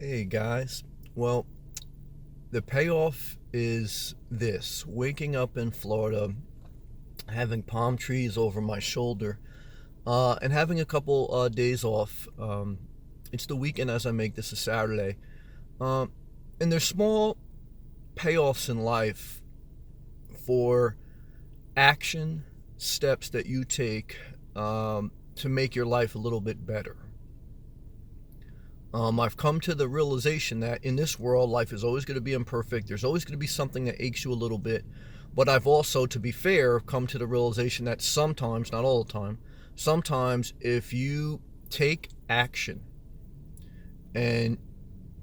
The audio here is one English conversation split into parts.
Hey guys. Well, the payoff is this: waking up in Florida, having palm trees over my shoulder, and having a couple days off. It's the weekend as I make this a Saturday. Um, and there's small payoffs in life for action steps that you take to make your life a little bit better. I've come to the realization that in this world, life is always going to be imperfect. There's always going to be something that aches you a little bit. But I've also, to be fair, come to the realization that sometimes, not all the time, sometimes if you take action and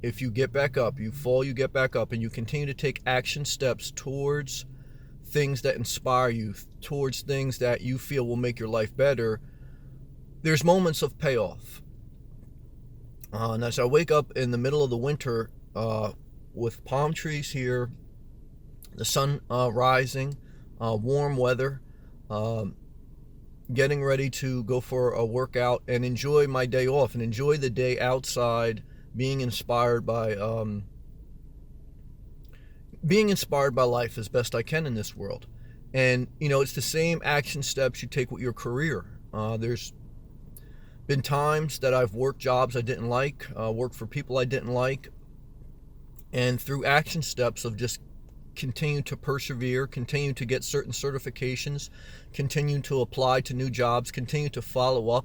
if you get back up, you fall, you get back up, and you continue to take action steps towards things that inspire you, towards things that you feel will make your life better, there's moments of payoff. And as I wake up in the middle of the winter with palm trees here, the sun rising, warm weather, getting ready to go for a workout and enjoy my day off and enjoy the day outside, being inspired by life as best I can in this world. And, it's the same action steps you take with your career. There's been times that I've worked jobs I didn't like, worked for people I didn't like, and through action steps of just continue to persevere, continue to get certain certifications, continue to apply to new jobs, continue to follow up.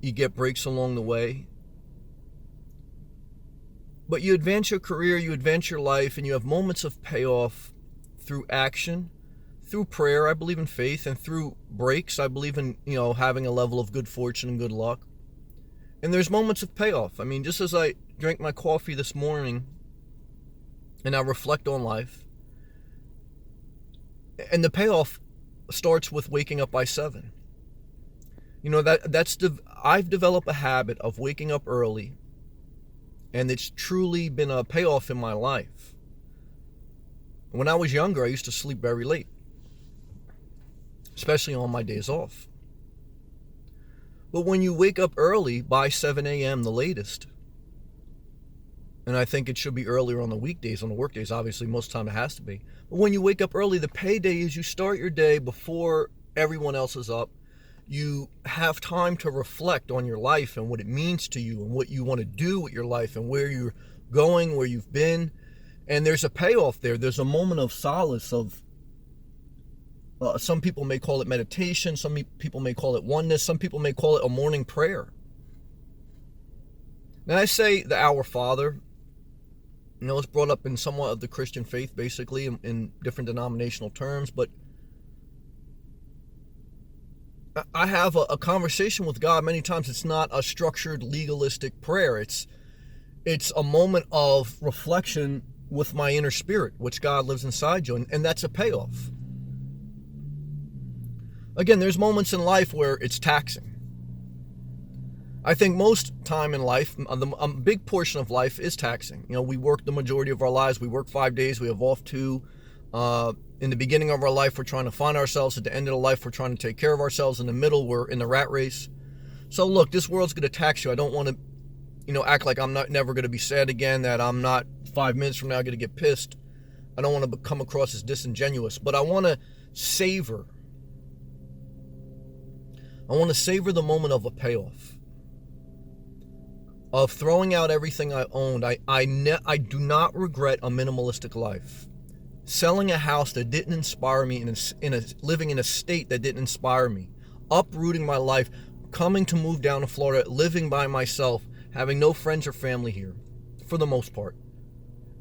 You get breaks along the way. But you advance your career, you advance your life, and you have moments of payoff through action, through prayer. I believe in faith, and through breaks. I believe in, having a level of good fortune and good luck. And there's moments of payoff. I mean, just as I drank my coffee this morning and I reflect on life, and the payoff starts with waking up by 7. I've developed a habit of waking up early, and it's truly been a payoff in my life. When I was younger, I used to sleep very late, especially on my days off. But when you wake up early, by 7 a.m. the latest, and I think it should be earlier on the weekdays, on the work days, obviously most of the time it has to be. But when you wake up early, the payday is you start your day before everyone else is up. You have time to reflect on your life and what it means to you and what you want to do with your life and where you're going, where you've been. And there's a payoff there. There's a moment of solace of, some people may call it meditation. Some people may call it oneness. Some people may call it a morning prayer. Now I say the Our Father, it's brought up in somewhat of the Christian faith, basically, in different denominational terms, but I have a conversation with God many times. It's not a structured, legalistic prayer. It's a moment of reflection with my inner spirit, which God lives inside you, and that's a payoff. Again, there's moments in life where it's taxing. I think most time in life, a big portion of life is taxing. We work the majority of our lives. We work 5 days. We have off 2. In the beginning of our life, we're trying to find ourselves. At the end of the life, we're trying to take care of ourselves. In the middle, we're in the rat race. So look, this world's going to tax you. I don't want to, act like I'm never going to be sad again, that I'm not 5 minutes from now going to get pissed. I don't want to come across as disingenuous, but I want to savor the moment of a payoff, of throwing out everything I owned. I do not regret a minimalistic life. Selling a house that didn't inspire me, living in a state that didn't inspire me, uprooting my life, coming to move down to Florida, living by myself, having no friends or family here, for the most part.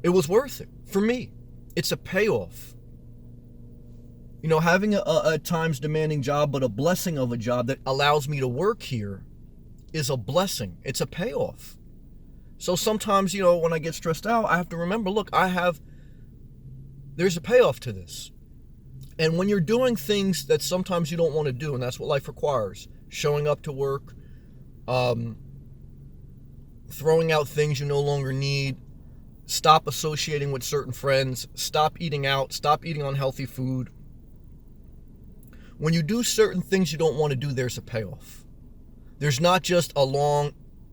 It was worth it for me. It's a payoff. Having a at times demanding job, but a blessing of a job that allows me to work here is a blessing. It's a payoff. So sometimes, when I get stressed out, I have to remember, look, there's a payoff to this. And when you're doing things that sometimes you don't want to do, and that's what life requires, showing up to work, throwing out things you no longer need, stop associating with certain friends, stop eating out, stop eating unhealthy food. When you do certain things you don't want to do, there's a payoff. There's not just a long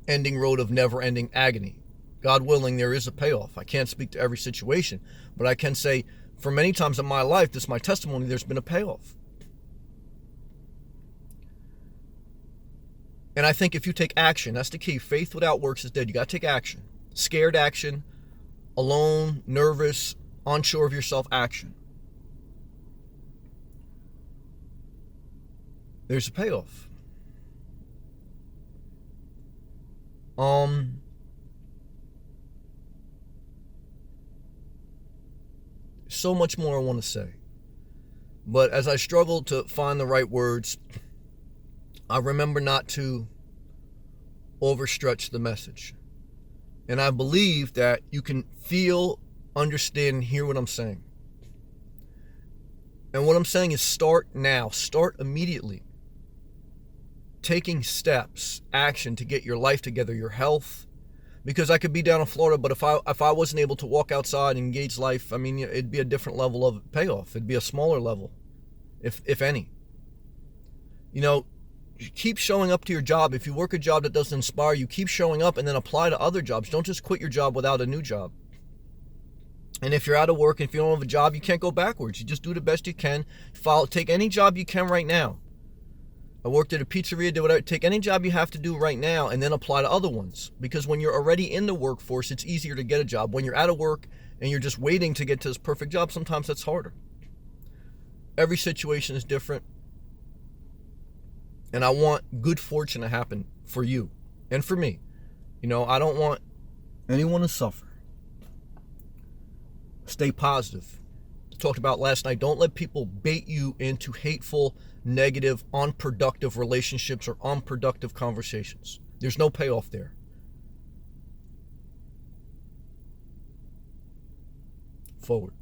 ending road of never-ending agony. God willing, there is a payoff. I can't speak to every situation, but I can say for many times in my life, this is my testimony, there's been a payoff. And I think if you take action, that's the key. Faith without works is dead. You got to take action. Scared action, alone, nervous, unsure of yourself action. There's a payoff. So much more I want to say. But as I struggled to find the right words, I remember not to overstretch the message. And I believe that you can feel, understand, and hear what I'm saying. And what I'm saying is start now. Start immediately. Taking steps, action to get your life together, your health. Because I could be down in Florida, but if I wasn't able to walk outside and engage life, I mean, it'd be a different level of payoff. It'd be a smaller level, if any. You know, keep showing up to your job. If you work a job that doesn't inspire you, keep showing up and then apply to other jobs. Don't just quit your job without a new job. And if you're out of work and if you don't have a job, you can't go backwards. You just do the best you can. Take any job you can right now. I worked at a pizzeria, did whatever. Take any job you have to do right now and then apply to other ones. Because when you're already in the workforce, it's easier to get a job. When you're out of work and you're just waiting to get to this perfect job, sometimes that's harder. Every situation is different. And I want good fortune to happen for you and for me. You know, I don't want anyone to suffer. Stay positive. I talked about last night. Don't let people bait you into hateful, negative, unproductive relationships or unproductive conversations. There's no payoff there. Forward.